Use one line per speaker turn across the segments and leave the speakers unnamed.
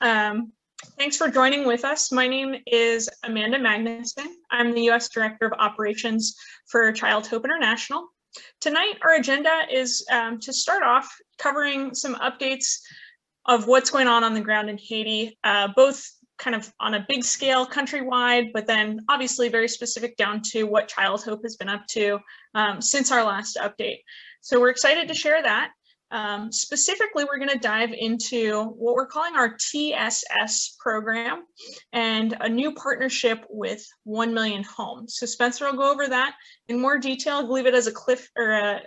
Thanks for joining with us. My name is Amanda Magnuson. I'm the U.S. Director of Operations for Child Hope International. Tonight, our agenda is to start off covering some updates of what's going on the ground in Haiti, both kind of on a big scale countrywide, but then obviously very specific down to what Child Hope has been up to since our last update. So we're excited to share that. Specifically, we're going to dive into what we're calling our TSS program and a new partnership with 1 Million Homes. So Spencer will go over that in more detail. I'll leave it as a cliff or a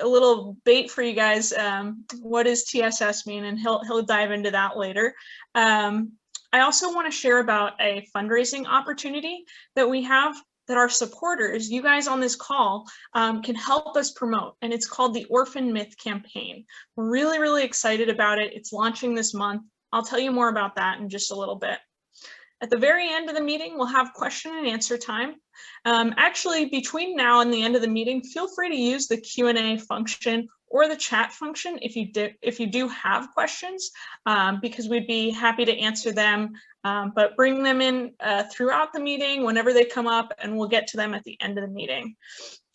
little bait for you guys. What does TSS mean? And he'll dive into that later. I also want to share about a fundraising opportunity that we have that our supporters, you guys on this call, can help us promote, and it's called the Orphan Myth Campaign. We're really, really excited about it. It's launching this month. I'll tell you more about that in just a little bit. At the very end of the meeting, we'll have question and answer time. Actually, between now and the end of the meeting, feel free to use the Q&A function or the chat function if you do have questions, because we'd be happy to answer them, but bring them in throughout the meeting whenever they come up, and we'll get to them at the end of the meeting.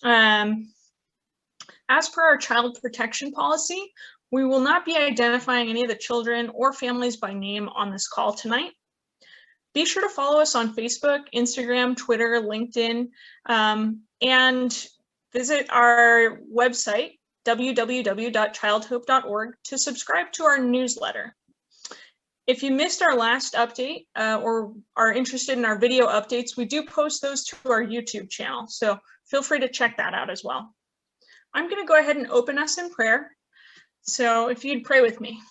As per our child protection policy, we will not be identifying any of the children or families by name on this call tonight. Be sure to follow us on Facebook, Instagram, Twitter, LinkedIn, and visit our website, www.childhope.org, to subscribe to our newsletter. If you missed our last update or are interested in our video updates, we do post those to our YouTube channel, so feel free to check that out as well. I'm going to go ahead and open us in prayer. So if you'd pray with me.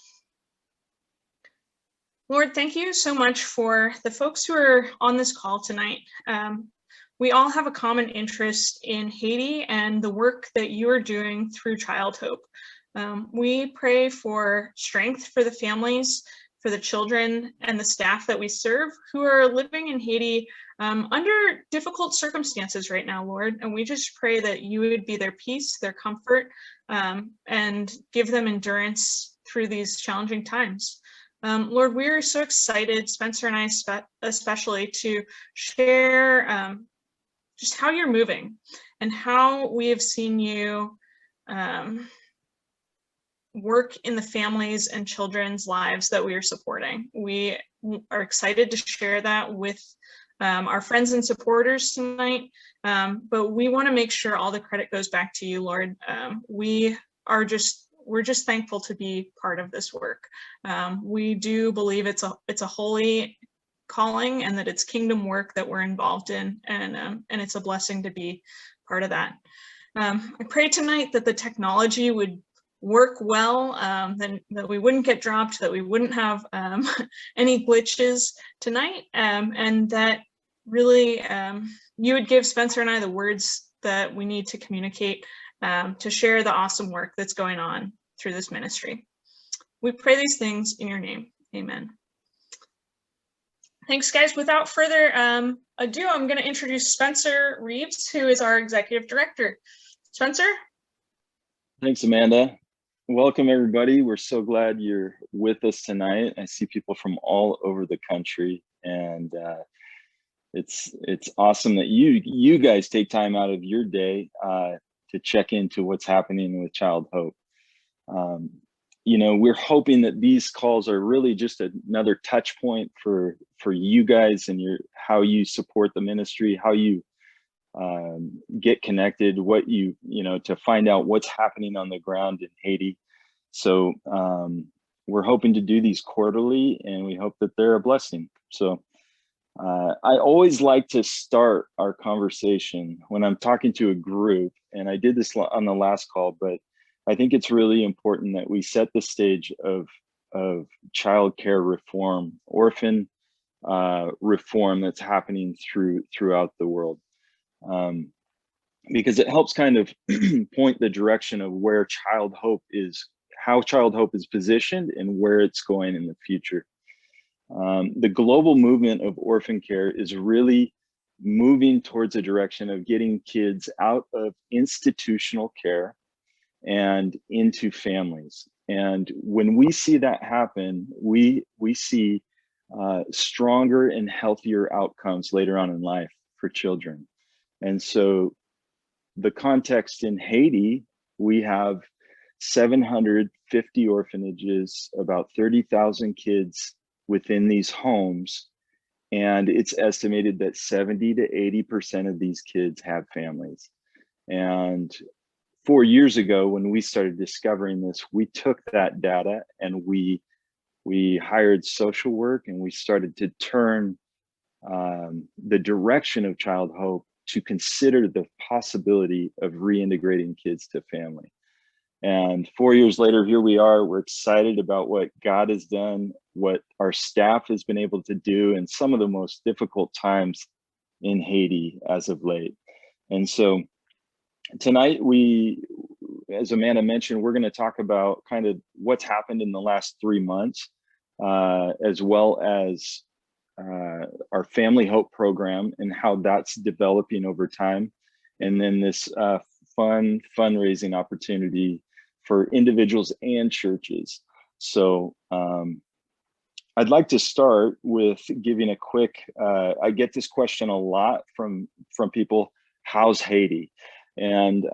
Lord, thank you so much for the folks who are on this call tonight. We all have a common interest in Haiti and the work that you are doing through Child Hope. We pray for strength for the families, for the children and the staff that we serve who are living in Haiti under difficult circumstances right now, Lord. And we just pray that you would be their peace, their comfort, and give them endurance through these challenging times. Lord, we are so excited, Spencer and I especially, to share just how you're moving and how we have seen you work in the families and children's lives that we are supporting. We are excited to share that with our friends and supporters tonight, but we want to make sure all the credit goes back to you, Lord. We're just thankful to be part of this work. We do believe it's a holy calling and that it's kingdom work that we're involved in, and it's a blessing to be part of that. I pray tonight that the technology would work well, that we wouldn't get dropped, that we wouldn't have any glitches tonight, and that really you would give Spencer and I the words that we need to communicate to share the awesome work that's going on through this ministry. We pray these things in your name. Amen. Thanks, guys. Without further ado, I'm going to introduce Spencer Reeves, who is our Executive Director. Spencer?
Thanks, Amanda. Welcome, everybody. We're so glad you're with us tonight. I see people from all over the country, and it's awesome that you guys take time out of your day to check into what's happening with Child Hope. You know, we're hoping that these calls are really just another touch point for you guys and how you support the ministry, how you get connected, what you know, to find out what's happening on the ground in Haiti. So we're hoping to do these quarterly, and we hope that they're a blessing. So I always like to start our conversation when I'm talking to a group, and I did this on the last call, but I think it's really important that we set the stage of childcare reform, orphan reform that's happening throughout the world, because it helps kind of point the direction of where Child Hope is, how Child Hope is positioned, and where it's going in the future. The global movement of orphan care is really moving towards a direction of getting kids out of institutional care and into families. And when we see that happen, we see stronger and healthier outcomes later on in life for children. And so the context in Haiti, we have 750 orphanages, about 30,000 kids within these homes. And it's estimated that 70 to 80% of these kids have families. And 4 years ago, when we started discovering this, we took that data and we hired social work, and we started to turn the direction of Child Hope to consider the possibility of reintegrating kids to family. And 4 years later, here we are. We're excited about what God has done, what our staff has been able to do in some of the most difficult times in Haiti as of late. And so tonight, as Amanda mentioned, we're going to talk about kind of what's happened in the last 3 months, as well as our Family Hope program and how that's developing over time. And then this fun fundraising opportunity for individuals and churches. So I'd like to start with giving a quick, I get this question a lot from people, how's Haiti? And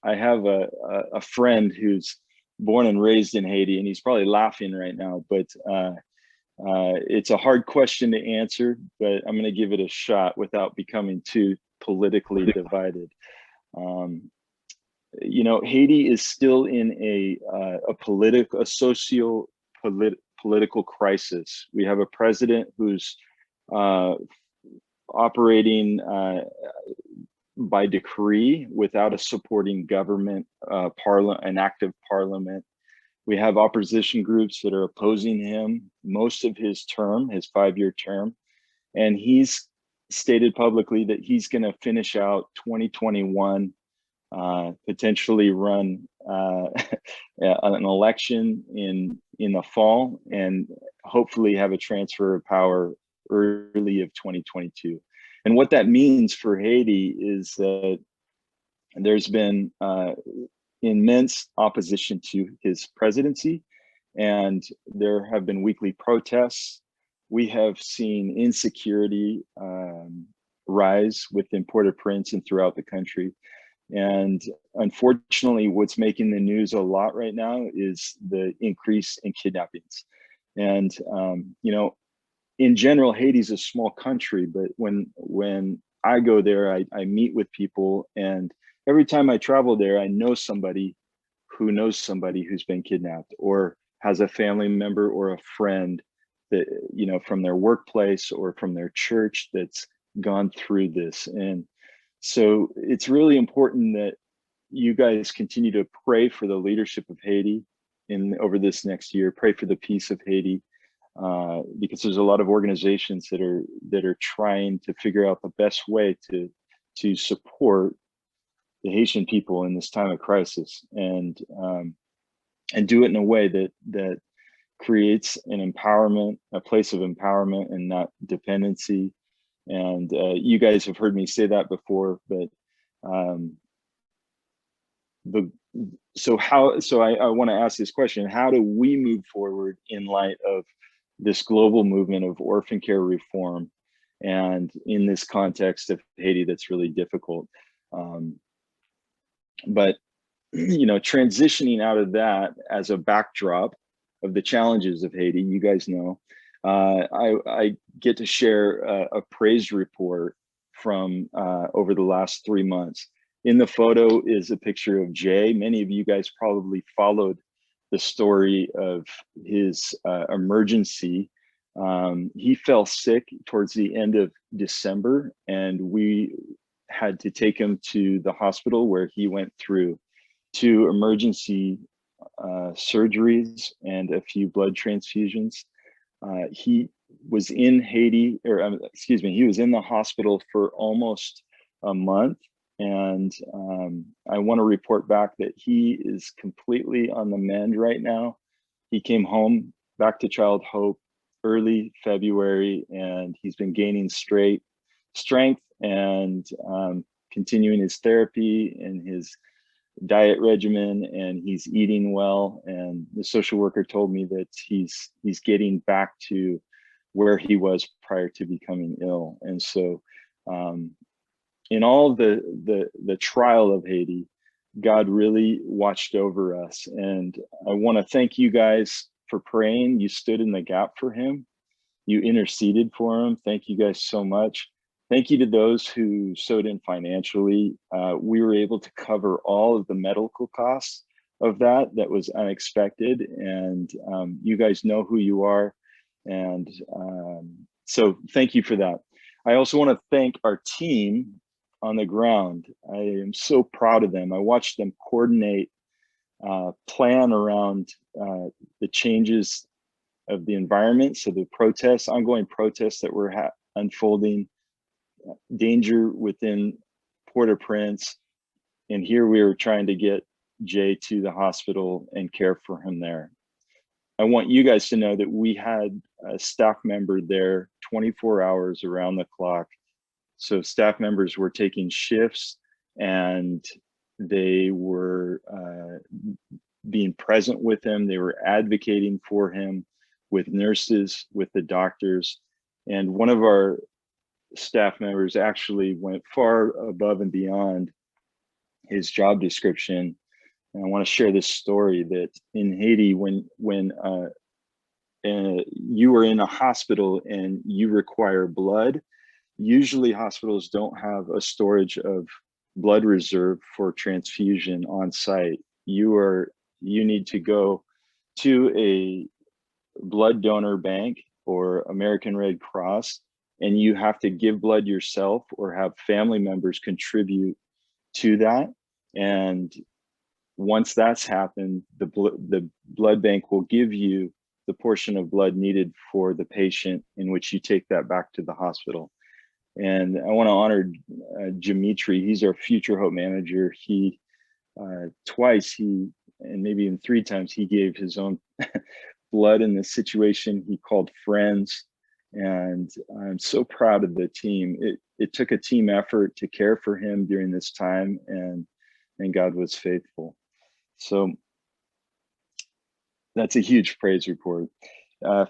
I have a friend who's born and raised in Haiti, and he's probably laughing right now, but it's a hard question to answer, but I'm going to give it a shot without becoming too politically divided. You know, Haiti is still in a socio-political crisis. We have a president who's operating by decree without a supporting government, an active parliament. We have opposition groups that are opposing him most of his term, his 5-year term. And he's stated publicly that he's going to finish out 2021, potentially run an election in the fall, and hopefully have a transfer of power early of 2022. And what that means for Haiti is that there's been immense opposition to his presidency, and there have been weekly protests. We have seen insecurity rise within Port-au-Prince and throughout the country. And unfortunately, what's making the news a lot right now is the increase in kidnappings. And you know, in general, Haiti's a small country, but when I go there, I meet with people, and every time I travel there, I know somebody who knows somebody who's been kidnapped, or has a family member or a friend that, you know, from their workplace or from their church that's gone through this. And so it's really important that you guys continue to pray for the leadership of Haiti over this next year. Pray for the peace of Haiti, because there's a lot of organizations that are trying to figure out the best way to support the Haitian people in this time of crisis, and do it in a way that creates an empowerment, a place of empowerment and not dependency. And you guys have heard me say that before, but I want to ask this question: how do we move forward in light of this global movement of orphan care reform, and in this context of Haiti that's really difficult? But you know, transitioning out of that as a backdrop of the challenges of Haiti, you guys know, I get to share a praise report from over the last 3 months. In the photo is a picture of Jay. Many of you guys probably followed the story of his emergency. He fell sick towards the end of December, and we had to take him to the hospital, where he went through 2 emergency surgeries and a few blood transfusions. He was in Haiti, or excuse me, he was in the hospital for almost a month. And I want to report back that he is completely on the mend right now. He came home back to Child Hope early February, and he's been gaining strength and continuing his therapy and his diet regimen, and he's eating well. And the social worker told me that he's getting back to where he was prior to becoming ill. And so in all the trial of Haiti, God really watched over us. And I want to thank you guys for praying. You stood in the gap for him. You interceded for him. Thank you guys so much. Thank you to those who sewed in financially. We were able to cover all of the medical costs of that. That was unexpected. And you guys know who you are. And so thank you for that. I also want to thank our team on the ground. I am so proud of them. I watched them coordinate, plan around the changes of the environment. So the protests, ongoing protests that were unfolding, danger within Port-au-Prince. And here we were trying to get Jay to the hospital and care for him there. I want you guys to know that we had a staff member there 24 hours around the clock. So staff members were taking shifts, and they were being present with him. They were advocating for him with nurses, with the doctors. And one of our staff members actually went far above and beyond his job description. And I want to share this story that in Haiti, when you are in a hospital and you require blood, usually hospitals don't have a storage of blood reserve for transfusion on site. You need to go to a blood donor bank or American Red Cross, and you have to give blood yourself or have family members contribute to that. And once that's happened, the blood bank will give you the portion of blood needed for the patient, in which you take that back to the hospital. And I want to honor Dimitri. He's our Future Hope manager. He twice, and maybe even 3 times, he gave his own blood in this situation. He called friends, and I'm so proud of the team. It took a team effort to care for him during this time, and God was faithful. So that's a huge praise report.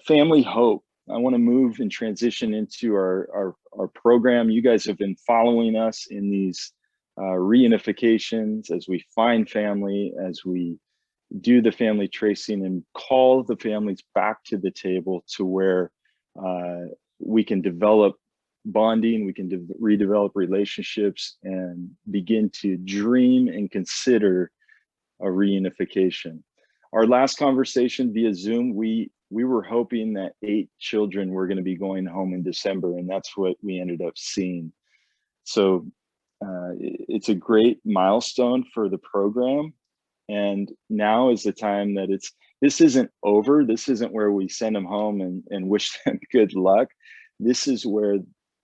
Family Hope. I want to move and transition into our program. You guys have been following us in these reunifications as we find family, as we do the family tracing and call the families back to the table to where we can develop bonding, we can redevelop relationships, and begin to dream and consider a reunification. Our last conversation via Zoom, we were hoping that 8 children were going to be going home in December, and that's what we ended up seeing. So it's a great milestone for the program. And now is the time that this isn't over. This isn't where we send them home and wish them good luck. This is where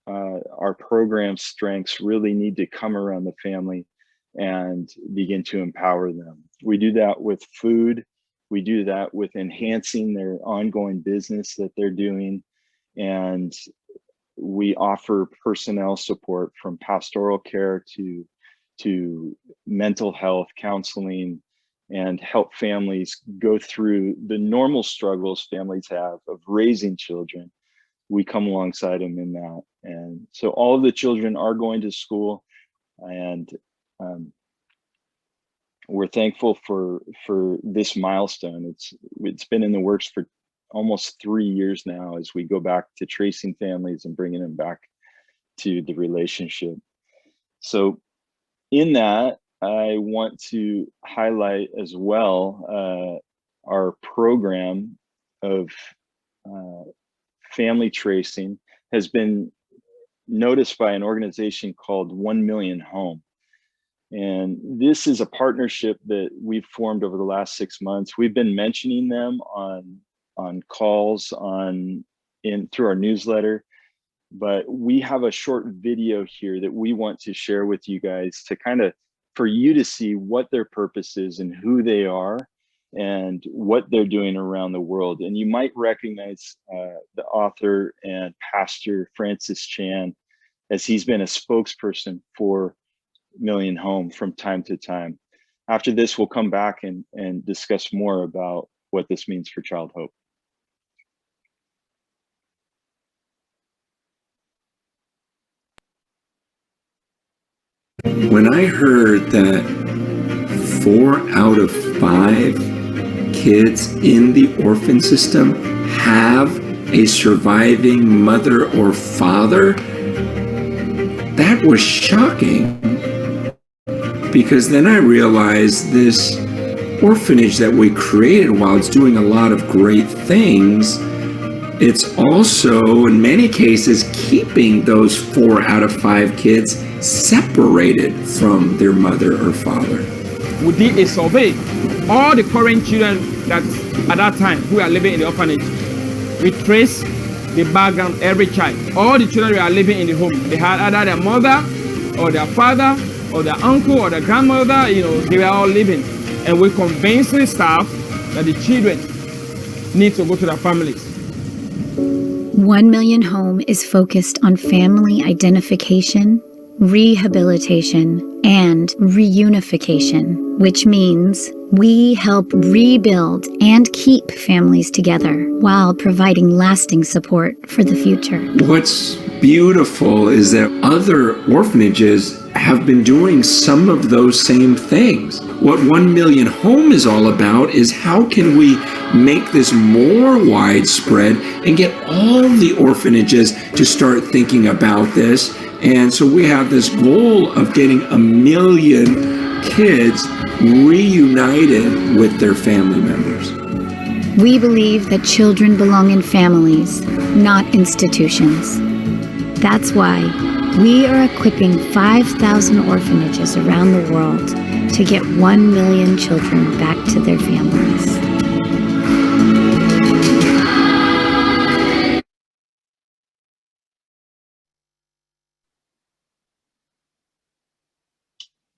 our program strengths really need to come around the family and begin to empower them. We do that with food. We do that with enhancing their ongoing business that they're doing. And we offer personnel support, from pastoral care to mental health counseling, and help families go through the normal struggles families have of raising children. We come alongside them in that. And so all of the children are going to school, and we're thankful for this milestone. It's been in the works for almost 3 years now, as we go back to tracing families and bringing them back to the relationship. So in that, I want to highlight as well our program of family tracing has been noticed by an organization called 1 Million Home. And this is a partnership that we've formed over the last 6 months. We've been mentioning them on calls, through our newsletter, but we have a short video here that we want to share with you guys to for you to see what their purpose is and who they are and what they're doing around the world. And you might recognize the author and pastor Francis Chan, as he's been a spokesperson for Million Home from time to time. After this, we'll come back and discuss more about what this means for Child Hope.
When I heard that 4 out of 5 kids in the orphan system have a surviving mother or father, that was shocking. Because then I realized this orphanage that we created, while it's doing a lot of great things, it's also, in many cases, keeping those 4 out of 5 kids separated from their mother or father.
We did a survey. All the current children that at that time who are living in the orphanage, we traced the background of every child. All the children who are living in the home, they had either their mother or their father or their uncle or their grandmother, they were all living. And we convinced the staff that the children need to go to their families.
1 Million Home is focused on family identification, rehabilitation, and reunification, which means we help rebuild and keep families together while providing lasting support for the future.
What's beautiful is that other orphanages have been doing some of those same things. What 1 Million Home is all about is how can we make this more widespread and get all the orphanages to start thinking about this. And so we have this goal of getting 1 million kids reunited with their family members.
We believe that children belong in families, not institutions. That's why we are equipping 5,000 orphanages around the world to get 1 million children back to their families.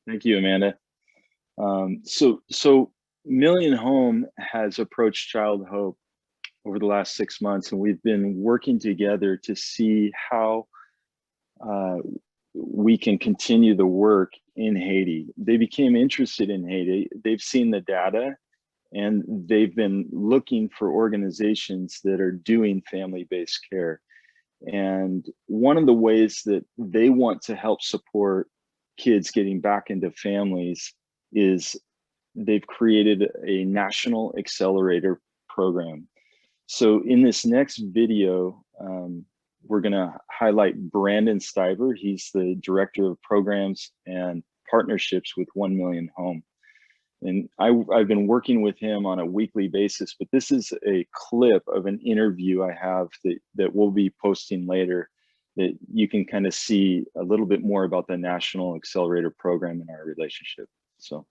Thank you, Amanda. So Million Home has approached Child Hope over the last 6 months, and we've been working together to see how we can continue the work in Haiti. They became interested in Haiti. They've seen the data, and they've been looking for organizations that are doing family-based care. And one of the ways that they want to help support kids getting back into families is they've created a national accelerator program. So in this next video, we're gonna highlight Brandon Stiver. He's the Director of Programs and Partnerships with 1 Million Home. And I've been working with him on a weekly basis, but this is a clip of an interview I have that we'll be posting later, that you can kind of see a little bit more about the National Accelerator program and our relationship. So.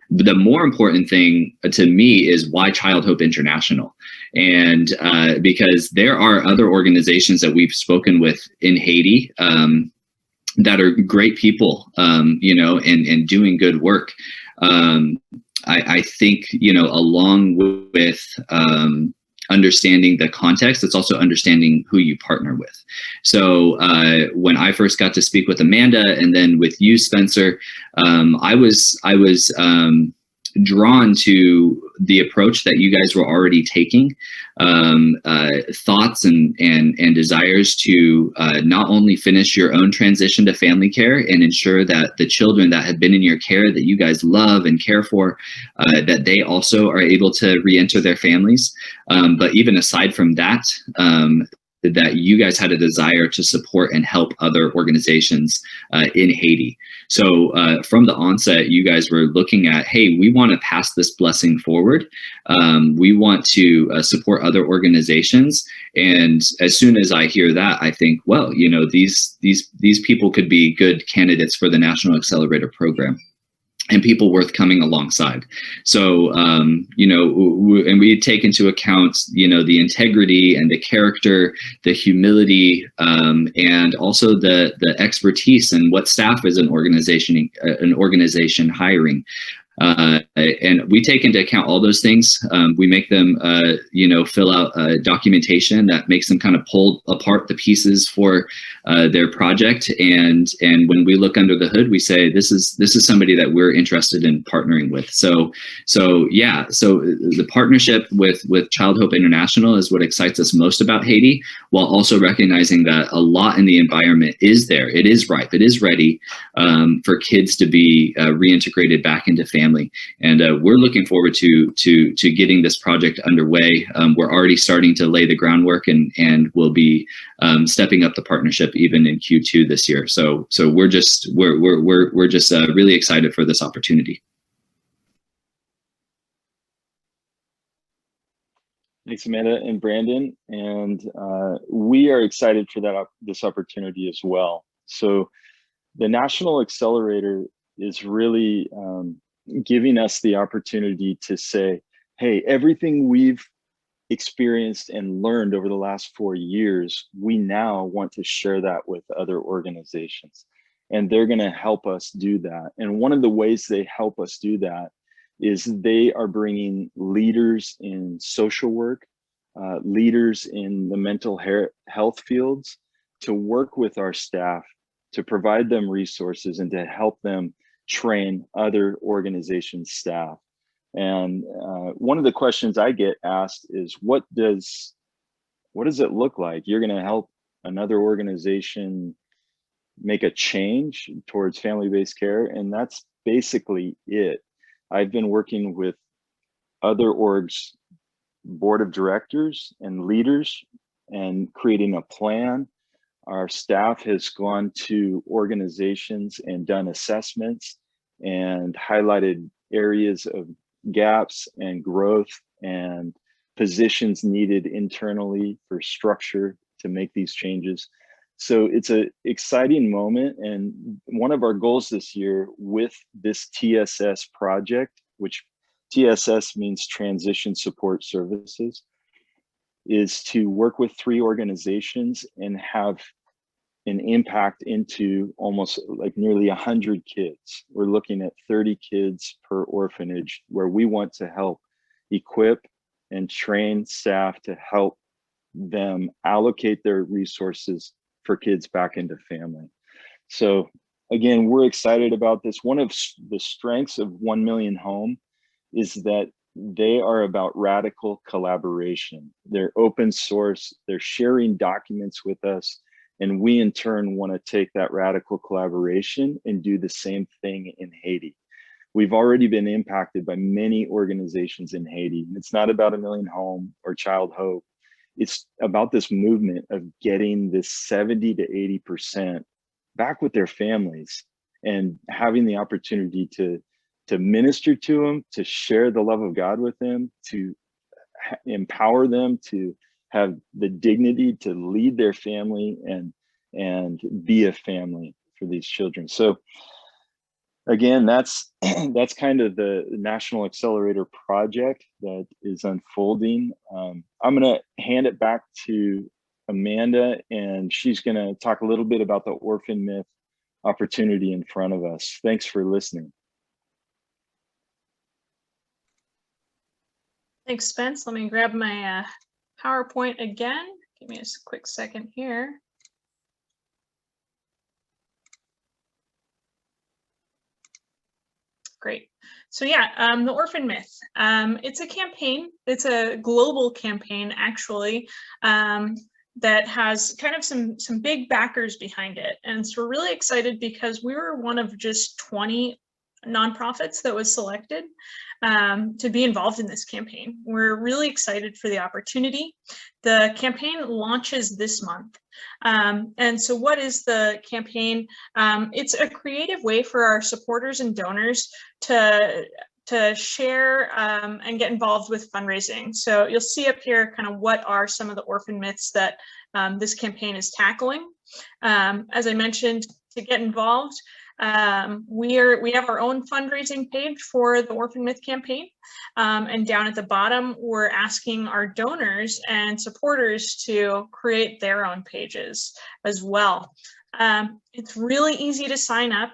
The more important thing to me is why Child Hope International. And because there are other organizations that we've spoken with in Haiti that are great people, and doing good work. I think, along with understanding the context, it's also understanding who you partner with. So when I first got to speak with Amanda and then with you, Spencer, I was drawn to the approach that you guys were already taking, thoughts and desires to not only finish your own transition to family care and ensure that the children that have been in your care that you guys love and care for, that they also are able to re-enter their families. But even aside from that, that you guys had a desire to support and help other organizations in Haiti. So from the onset, you guys were looking at, hey, we want to pass this blessing forward. We want to support other organizations. And as soon as I hear that, I think, well, these people could be good candidates for the National Accelerator program, and people worth coming alongside. So, and we take into account, the integrity and the character, the humility, and also the expertise and what staff is an organization hiring. And we take into account all those things. We make them, fill out documentation that makes them kind of pull apart the pieces for their project. And when we look under the hood, we say, this is somebody that we're interested in partnering with. So the partnership with Child Hope International is what excites us most about Haiti, while also recognizing that a lot in the environment is there. It is ripe. It is ready for kids to be reintegrated back into family. And we're looking forward to getting this project underway. We're already starting to lay the groundwork, and we'll be stepping up the partnership even in Q2 this year. So we're just really excited for this opportunity.
Thanks, Amanda and Brandon. And we are excited for this opportunity as well. So the National Accelerator is really giving us the opportunity to say, hey, everything we've experienced and learned over the last 4 years, we now want to share that with other organizations. And they're going to help us do that. And one of the ways they help us do that is they are bringing leaders in social work, leaders in the mental health fields to work with our staff, to provide them resources and to help them train other organizations' staff. And one of the questions I get asked is, what does it look like? You're going to help another organization make a change towards family-based care? And that's basically it. I've been working with other orgs, board of directors and leaders, and creating a plan. Our staff has gone to organizations and done assessments and highlighted areas of gaps and growth and positions needed internally for structure to make these changes. So it's an exciting moment. And one of our goals this year with this TSS project, which TSS means Transition Support Services, is to work with 3 organizations and have an impact into almost like nearly 100 kids. We're looking at 30 kids per orphanage, where we want to help equip and train staff to help them allocate their resources for kids back into family. So again, we're excited about this. One of the strengths of 1 Million Home is that they are about radical collaboration. They're open source, they're sharing documents with us, and we in turn want to take that radical collaboration and do the same thing in Haiti. We've already been impacted by many organizations in Haiti. It's not about 1 Million Home or Child Hope. It's about this movement of getting this 70 to 80% back with their families and having the opportunity to minister to them, to share the love of God with them, to empower them to have the dignity to lead their family and be a family for these children. So again, that's kind of the National Accelerator project that is unfolding. I'm going to hand it back to Amanda, and she's going to talk a little bit about the orphan myth opportunity in front of us. Thanks for listening.
Thanks, Spence. Let me grab my PowerPoint again. Give me a quick second here. Great. So yeah, the orphan myth. It's a campaign. It's a global campaign, actually, that has kind of some big backers behind it. And so we're really excited because we were one of just 20 nonprofits that was selected to be involved in this campaign. We're really excited for the opportunity. The campaign launches this month. And so what is the campaign? It's a creative way for our supporters and donors to share and get involved with fundraising. So you'll see up here kind of what are some of the orphan myths that this campaign is tackling. As I mentioned, to get involved, we have our own fundraising page for the Orphan Myth campaign. And down at the bottom, we're asking our donors and supporters to create their own pages as well. It's really easy to sign up.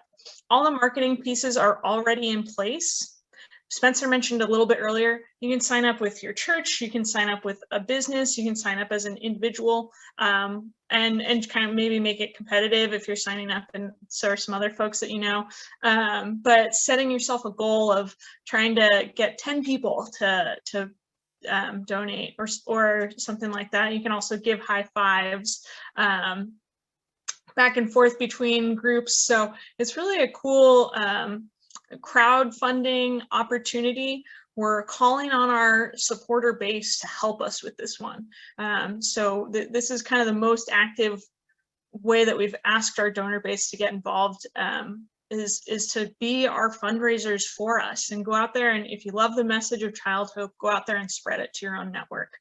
All the marketing pieces are already in place. Spencer mentioned a little bit earlier, you can sign up with your church, you can sign up with a business, you can sign up as an individual, and kind of maybe make it competitive if you're signing up, and so are some other folks that you know. But setting yourself a goal of trying to get 10 people to donate or something like that. You can also give high fives back and forth between groups. So it's really a cool crowdfunding opportunity. We're calling on our supporter base to help us with this one. So this is kind of the most active way that we've asked our donor base to get involved, is to be our fundraisers for us, and go out there, and if you love the message of Child Hope, go out there and spread it to your own network.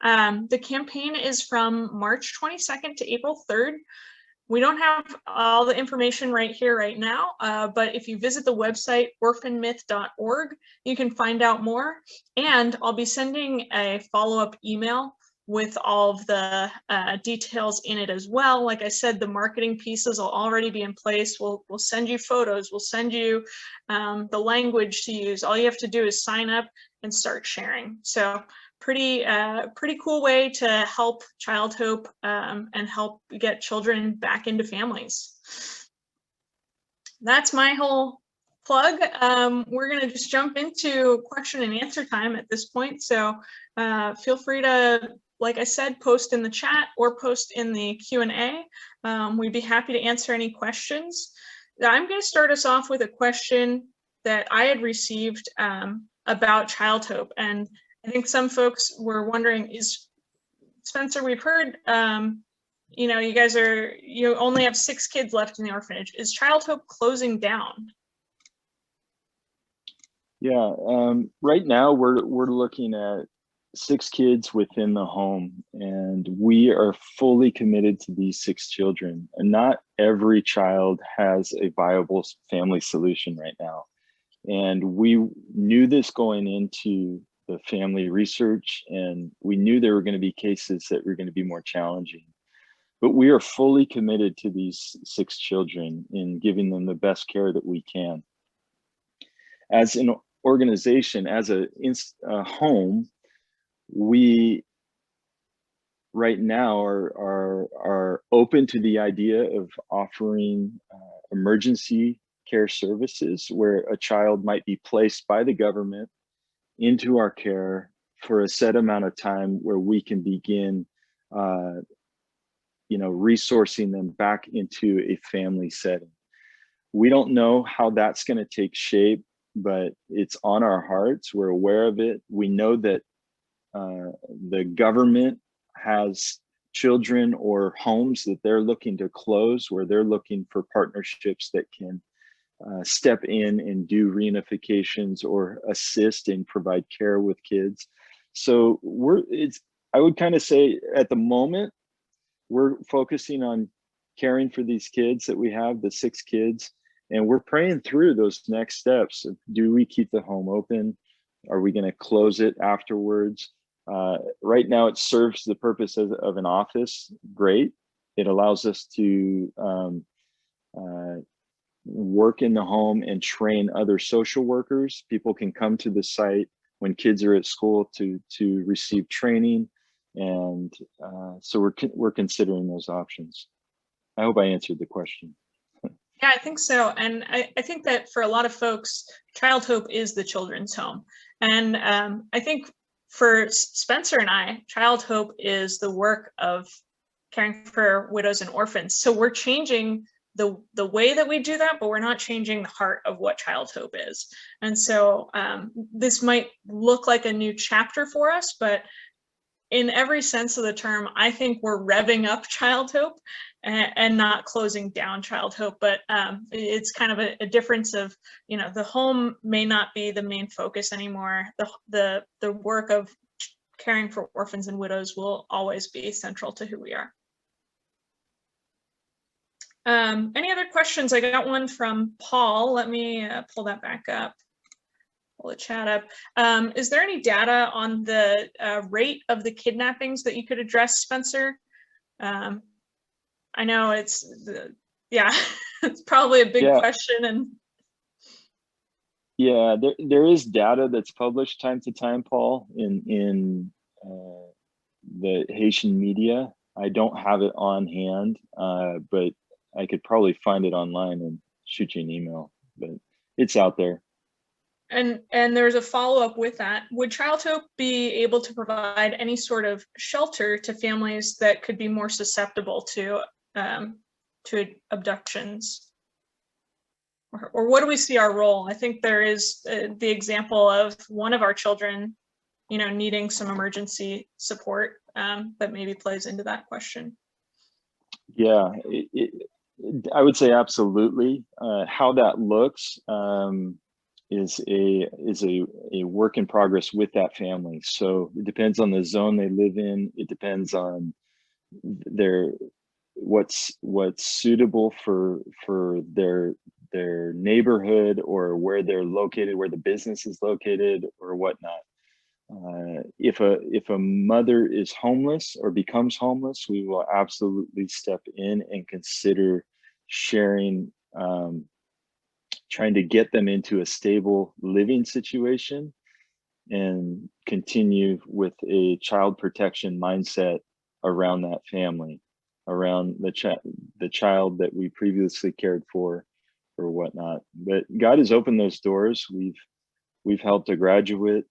The campaign is from March 22nd to April 3rd. We don't have all the information right here, right now, but if you visit the website orphanmyth.org, you can find out more. And I'll be sending a follow-up email with all of the details in it as well. Like I said, the marketing pieces will already be in place. We'll send you photos, we'll send you the language to use. All you have to do is sign up and start sharing. So pretty cool way to help Child Hope and help get children back into families. That's my whole plug. We're gonna just jump into question and answer time at this point. So feel free to, like I said, post in the chat or post in the Q&A. We'd be happy to answer any questions. I'm gonna start us off with a question that I had received about Child Hope. And I think some folks were wondering, is Spencer, we've heard, you know, you only have 6 kids left in the orphanage. Is Child Hope closing down?
Yeah, right now we're looking at 6 kids within the home, and we are fully committed to these 6 children. And not every child has a viable family solution right now. And we knew this going into the family research, and we knew there were going to be cases that were going to be more challenging. But we are fully committed to these 6 children in giving them the best care that we can. As an organization, as a home, we right now are open to the idea of offering emergency care services, where a child might be placed by the government into our care for a set amount of time, where we can begin resourcing them back into a family setting. We don't know how that's going to take shape, but it's on our hearts. We're aware of it. We know that the government has children or homes that they're looking to close, where they're looking for partnerships that can step in and do reunifications or assist and provide care with kids. So I would kind of say at the moment, we're focusing on caring for these kids that we have, the 6 kids, and we're praying through those next steps. Do we keep the home open? Are we going to close it afterwards? Right now it serves the purpose of an office. Great. It allows us to work in the home and train other social workers. People can come to the site when kids are at school to receive training. And so we're considering those options. I hope I answered the question.
Yeah, I think so. And I think that for a lot of folks, Child Hope is the children's home. And I think for Spencer and I, Child Hope is the work of caring for widows and orphans. So we're changing the way that we do that, but we're not changing the heart of what Child Hope is. And so this might look like a new chapter for us, but in every sense of the term, I think we're revving up Child Hope and not closing down Child Hope. But it's kind of a difference of, the home may not be the main focus anymore. The work of caring for orphans and widows will always be central to who we are. Any other questions? I got one from Paul. Let me pull that back up. Pull the chat up. Is there any data on the rate of the kidnappings that you could address, Spencer? I know it's probably a big question. And
Yeah, there is data that's published time to time, Paul, in the Haitian media. I don't have it on hand, but I could probably find it online and shoot you an email, but it's out there.
And there's a follow-up with that. Would Child Hope be able to provide any sort of shelter to families that could be more susceptible to abductions? Or what do we see our role? I think there is the example of one of our children, needing some emergency support that maybe plays into that question.
Yeah, I would say absolutely. How that looks is a work in progress with that family. So it depends on the zone they live in. It depends on what's suitable for their neighborhood, or where they're located, where the business is located, or whatnot. If a mother is homeless or becomes homeless, we will absolutely step in and consider sharing, trying to get them into a stable living situation, and continue with a child protection mindset around that family, around the child that we previously cared for, or whatnot. But God has opened those doors. We've helped a graduate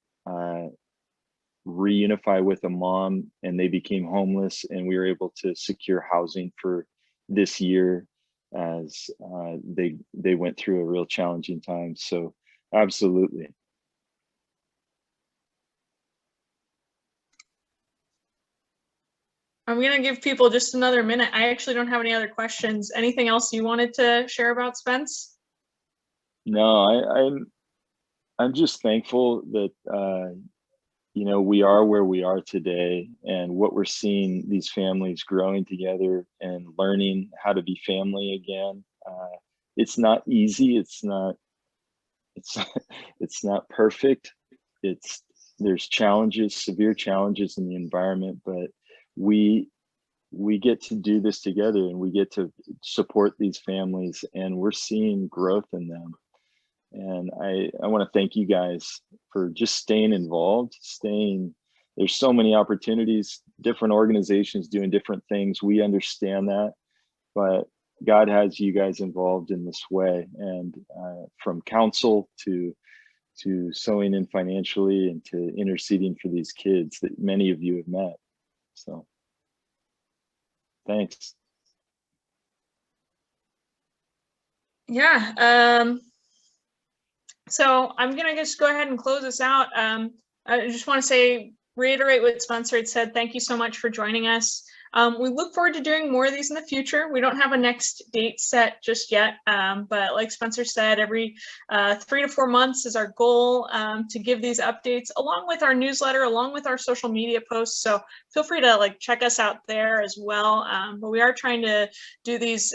reunify with a mom, and they became homeless, and we were able to secure housing for this year as they went through a real challenging time. So absolutely.
I'm going to give people just another minute. I actually don't have any other questions. Anything else you wanted to share about, Spence?
No, I'm just thankful that we are where we are today, and what we're seeing, these families growing together and learning how to be family again. It's not easy. It's not perfect. There's challenges, severe challenges in the environment, but we get to do this together, and we get to support these families, and we're seeing growth in them. And I want to thank you guys for just staying involved, there's so many opportunities, different organizations doing different things. We understand that, but God has you guys involved in this way, and from counsel to sowing in financially, and to interceding for these kids that many of you have met. So thanks.
Yeah. So I'm going to just go ahead and close this out. I just want to reiterate what Spencer had said. Thank you so much for joining us. We look forward to doing more of these in the future. We don't have a next date set just yet, but like Spencer said, every 3 to 4 months is our goal to give these updates, along with our newsletter, along with our social media posts. So feel free to check us out there as well. But we are trying to do these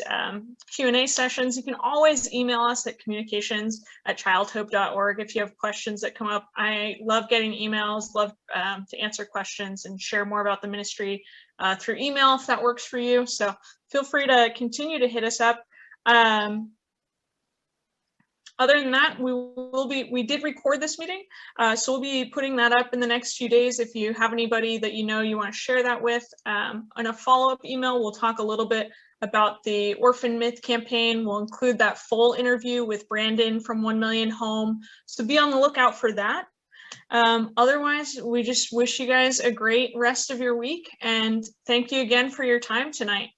Q&A sessions. You can always email us at communications@childhope.org if you have questions that come up. I love getting emails, love to answer questions and share more about the ministry through email if that works for you. So feel free to continue to hit us up. Other than that, we did record this meeting, so we'll be putting that up in the next few days. If you have anybody that you want to share that with, in a follow-up email, we'll talk a little bit about the Orphan Myth campaign. We'll include that full interview with Brandon from 1 Million Home, so be on the lookout for that. Otherwise, we just wish you guys a great rest of your week, and thank you again for your time tonight.